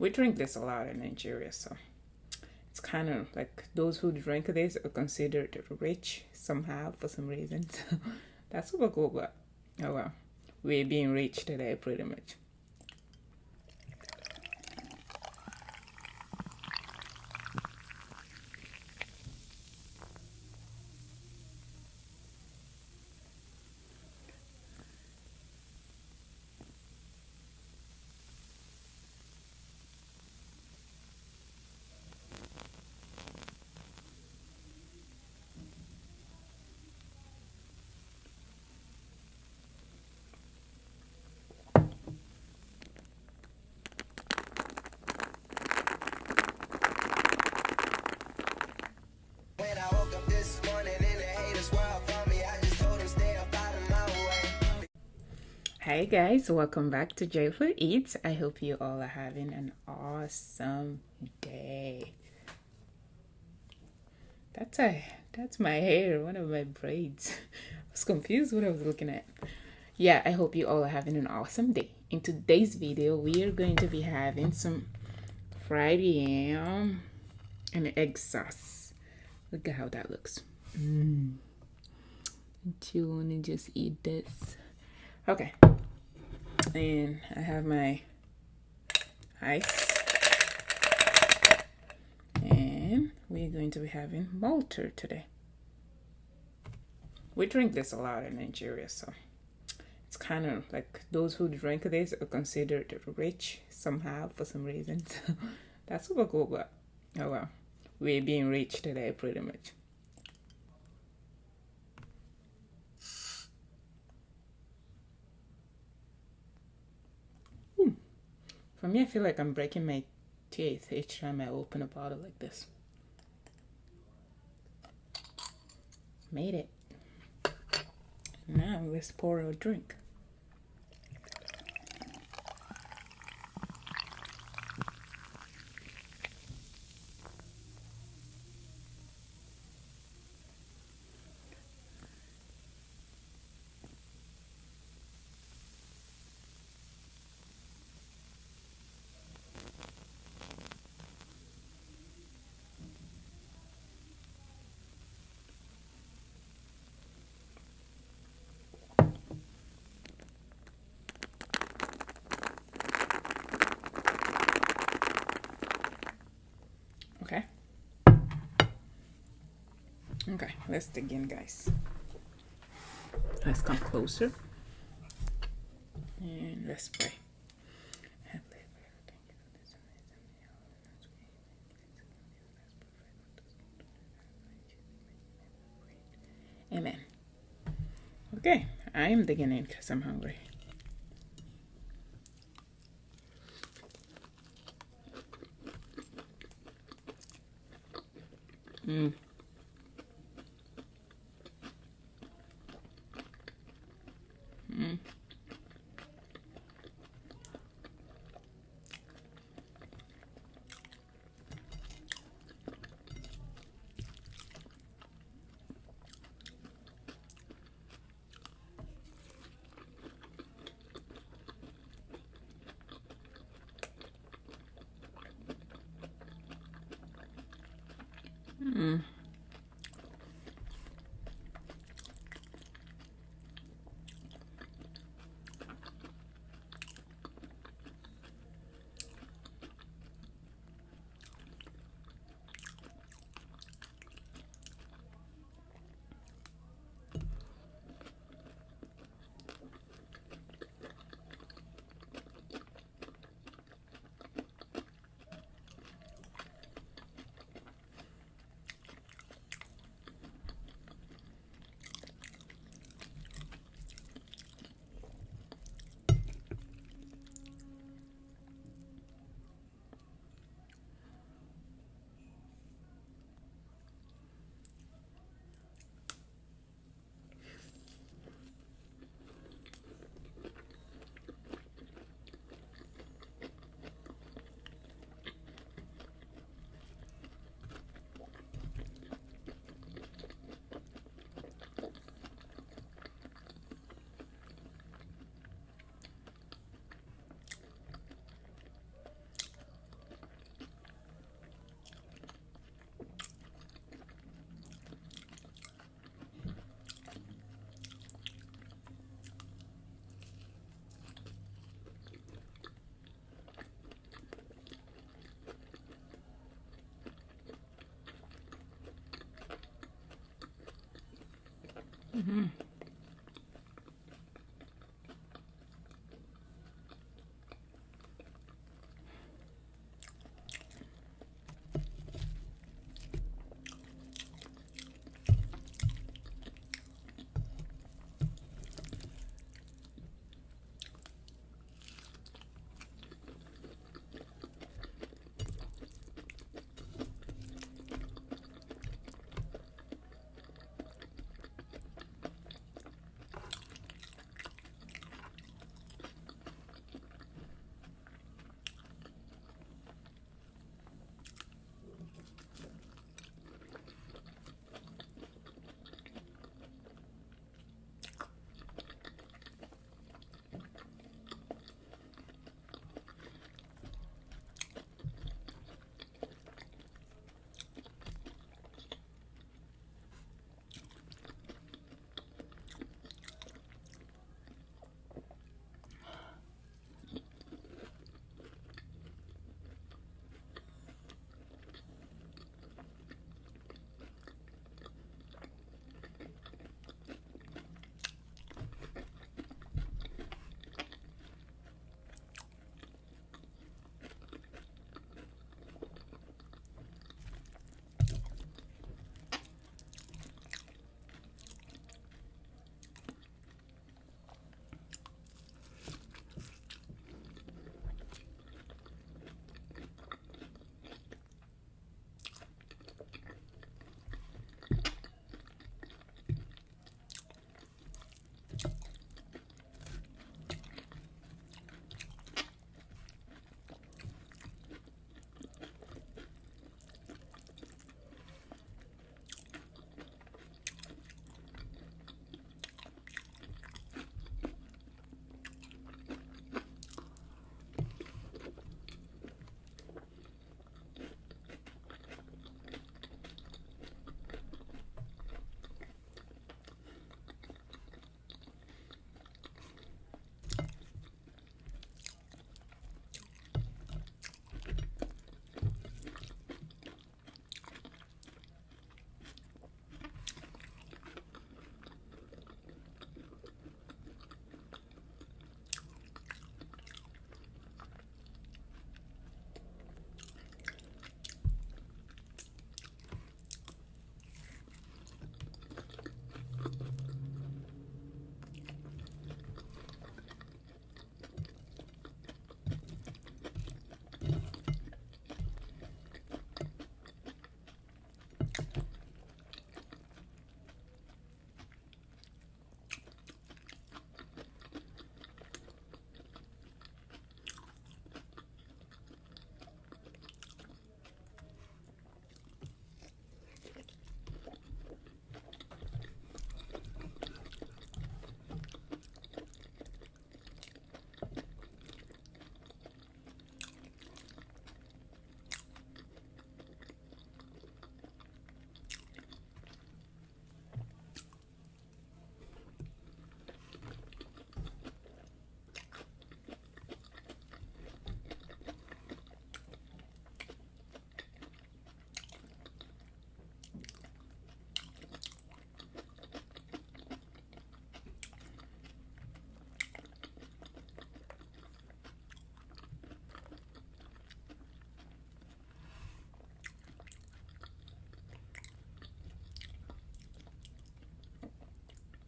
We drink this a lot in Nigeria, so it's kind of like those who drink this are considered rich somehow for some reason. So that's super cool, but oh well. We're being rich today pretty much. Hi guys, welcome back to Joyful Eats. I hope you all are having an awesome day. That's my hair, one of my braids. I was confused what I was looking at. Yeah, I hope you all are having an awesome day. In today's video, we are going to be having some fried yam and egg sauce. Look at how that looks. Do you want to just eat this? Okay. And I have my ice. And we're going to be having Malter today. We drink this a lot in Nigeria, so it's kind of like those who drink this are considered rich somehow for some reason. So that's super cool, but oh well. We're being rich today pretty much. For me, I feel like I'm breaking my teeth each time I open a bottle like this. Made it. Now let's pour a drink. Okay. Okay, let's dig in, guys. Let's come closer. And let's pray. Amen. Okay, I am digging in because I'm hungry.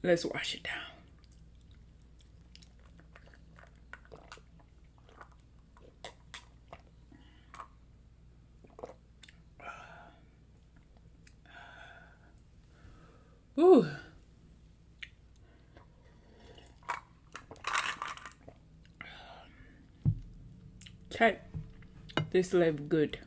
Let's wash it down. Ooh. Okay. This looks good.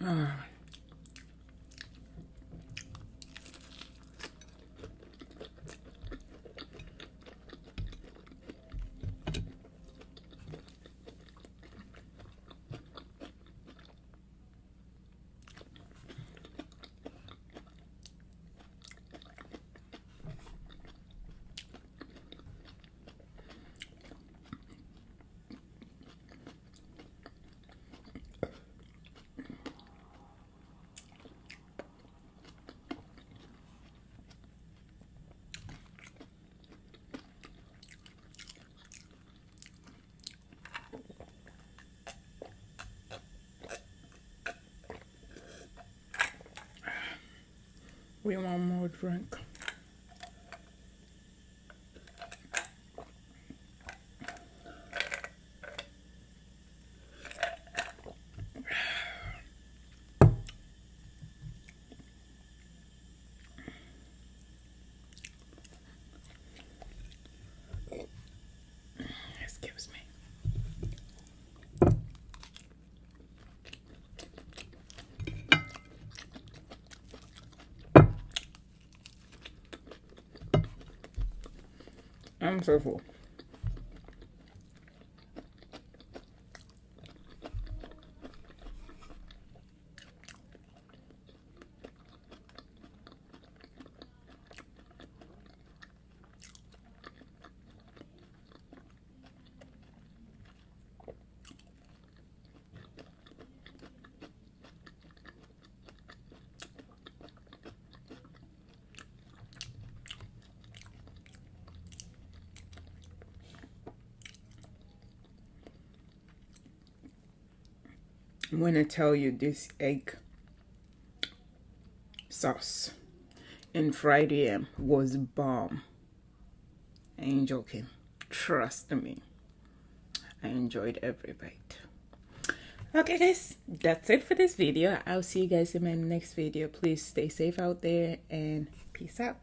Ah. We want more drink. Excuse me. I'm so full. When I tell you this egg sauce and fried yam was bomb, I ain't joking. Trust me, I enjoyed every bite. Okay guys, that's it for this video. I'll see you guys in my next video. Please stay safe out there and peace out.